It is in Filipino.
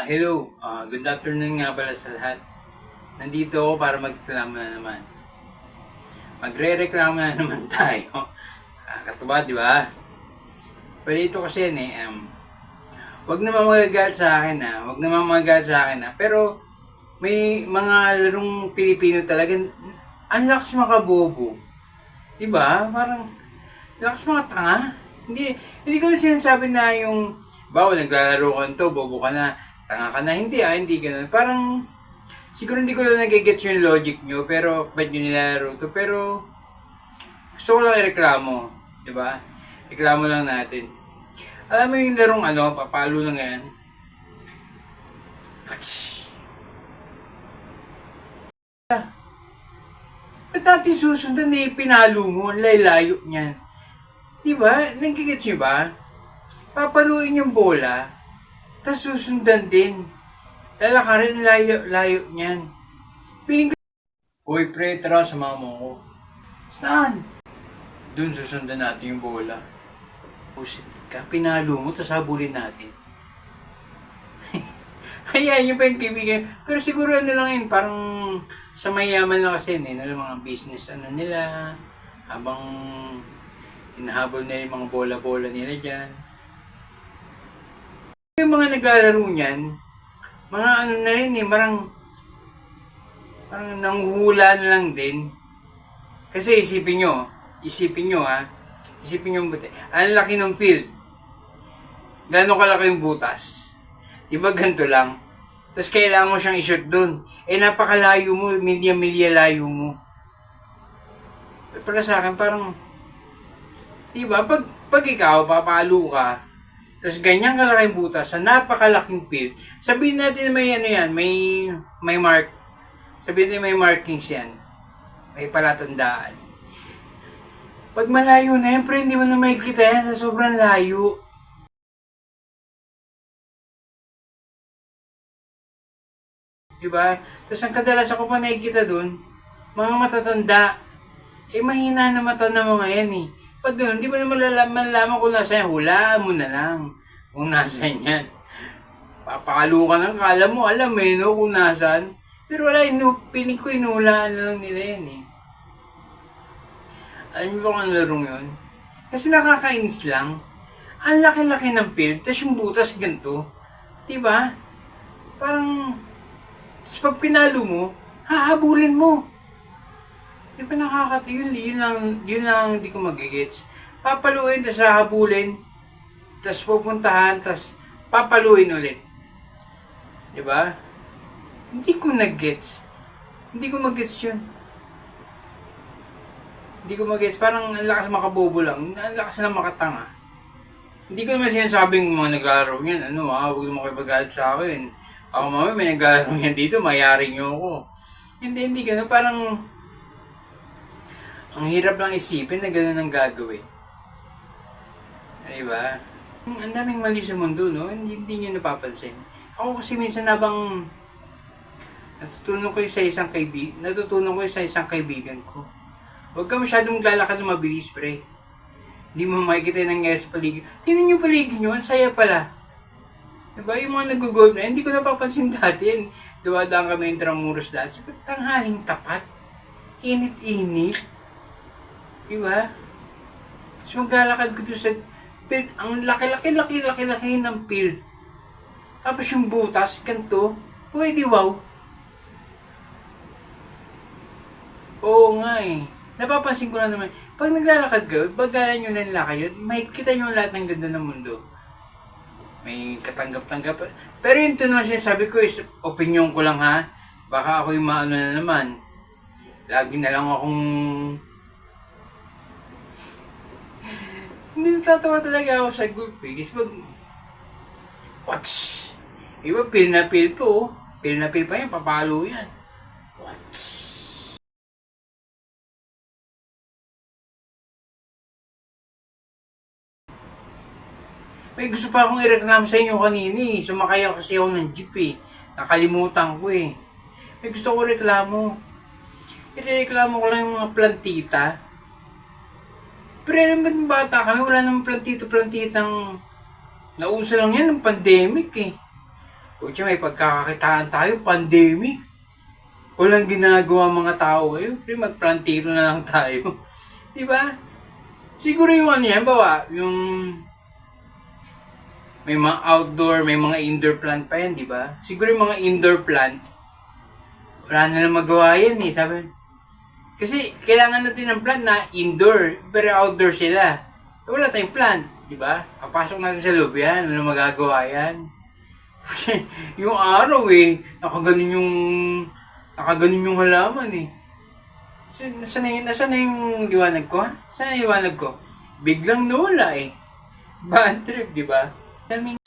Hello. Good afternoon nga pala sa lahat. Nandito ako para magreklamo na naman. Magre-reklamo na naman tayo. Katuwa, di ba? Pero ito kasi wag naman magagalit sa akin Wag naman magagalit sa akin Pero may mga larong Pilipino talaga ang lakas makabobo. Di ba? Parang lakas mga tanga. Hindi ko na sinasabi na yung bawal naglalaro ka to, bobo ka na, tanga ka na. Hindi ganun. Parang, siguro hindi ko lang nagigets yung logic nyo, pero ba't nyo nilalaro to? Pero, gusto ko lang ireklamo. Diba? Reklamo lang natin. Alam mo yung larong papalo na ngayon? Ba't natin susundan pinalo mo? Ang layo niyan. Diba? Nagigets nyo ba? Papaluin yung bola, tapos susundan din. Lalakarin layo niyan. Piling ko, uy pre, tara, sumama mo ko. Saan? Doon susundan natin yung bola. Pusit ka, pinalo mo, tapos habulin natin. Ayan, yung pa yung kaibigan. Pero siguro lang yun, parang sa mayaman lang kasi mga business nila, habang hinahabol na yung mga bola-bola nila dyan. Yung mga naglalaro niyan, mga na rin parang nanghuhula na lang din. Kasi isipin nyo buti. Ang laki ng field. Gano'ng kalaki yung butas? Diba ganito lang? Tapos kailangan mo siyang i-shoot dun. Napakalayo mo, milya-milya layo mo. Para sa akin, parang, diba, pag ikaw, papalo ka, tapos ganyan kalaking butas sa napakalaking field. Sabihin natin may mark. Sabihin natin may markings yan. May palatandaan. Pag malayo na yan, pero hindi mo na makikita yan sa sobrang layo. Diba? Tapos ang kadalasan ko pa nakikita dun, mga matatanda, mahina na mata na mga yan Pag gano'n, di mo na malalaman kung nasa yan. Hulaan mo na lang kung nasa yan. Papakalo ka ng kala mo, alam kung nasan. Pero wala, piling ko inulaan na lang nila yan Alam niyo ba kung ang larong yun? Kasi nakakainis lang. Ang laki-laki ng field, tapos yung butas ganito. Diba? Parang, tapos pag pinalo mo, hahabulin mo. Di ba yun lang hindi ko magigets. Papaluin, tapos hahabulin, tapos pupuntahan, tapos papaluin ulit. Di ba? Hindi ko nag-gets. Hindi ko mag-gets yun. Hindi ko mag-gets. Parang ang lakas makabobo lang. Ang lakas lang makatanga. Hindi ko naman sinasabing mga naglalaro yan. Huwag mo kayo magalit sa akin. Ako mamaya may naglalaro yan dito, mayaring nyo ako. Hindi ganun. Parang ang hirap lang isipin na gano'n ang gagawin. Diba? Ang daming mali sa mundo, no? Hindi nyo napapansin. Ako kasi minsan natutunan ko sa isang kaibigan ko. Huwag ka masyadong maglalakad ng mabilis, pre. Hindi mo makikita ng sa paligid. Tingnan nyo paligid nyo, ang saya pala. Diba? Yung mga nag-gold na, hindi ko napapansin dati. Duwadaan kami yung Tramuros dati. Tanghaling tapat. Init-init. Diba? So maglalakad ko doon sa field. Ang laki-laki ng field. Tapos yung butas, ganito. Pwede wow. Oo nga Napapansin ko lang naman. Pag naglalakad ka, bagalan nyo lang lakad, makikita nyo lahat ng ganda ng mundo. May katanggap-tanggap. Pero yun naman sinasabi ko is opinion ko lang Baka ako yung maano na naman. Lagi na lang akong hindi natatawa talaga ako sa group Kasi pag watch! Iba pil na pil po. Pil na pil pa yan, papalo yan. Watch! May gusto pa akong ireklamo sa inyo kanina Sumakay kasi ako ng jeep Nakalimutan ko May gusto ko reklamo. Ireklamo ko lang yung mga plantita. Pero alam ba bata kami, wala namang plantito-plantitang nauso lang yan ng pandemic Kutya, may pagkakakitaan tayo, pandemic. Walang ginagawa mga tao ngayon. Pre, magplantiro na lang tayo. Di ba? Siguro yung ano yan, bawa, yung may mga outdoor, may mga indoor plant pa yan, di ba? Siguro yung mga indoor plant, wala na lang magawa yan eh, sabi. Kasi kailangan natin ng plant na indoor, pero outdoor sila. Wala tayong plant, di ba? Papasok natin sa loob yan, ano magagawa yan? Yung araw eh, nakaganon yung halaman eh. Nasaan na yung liwanag ko ha? Saan na yung liwanag ko? Biglang nawala eh. Bad trip, di ba? Daming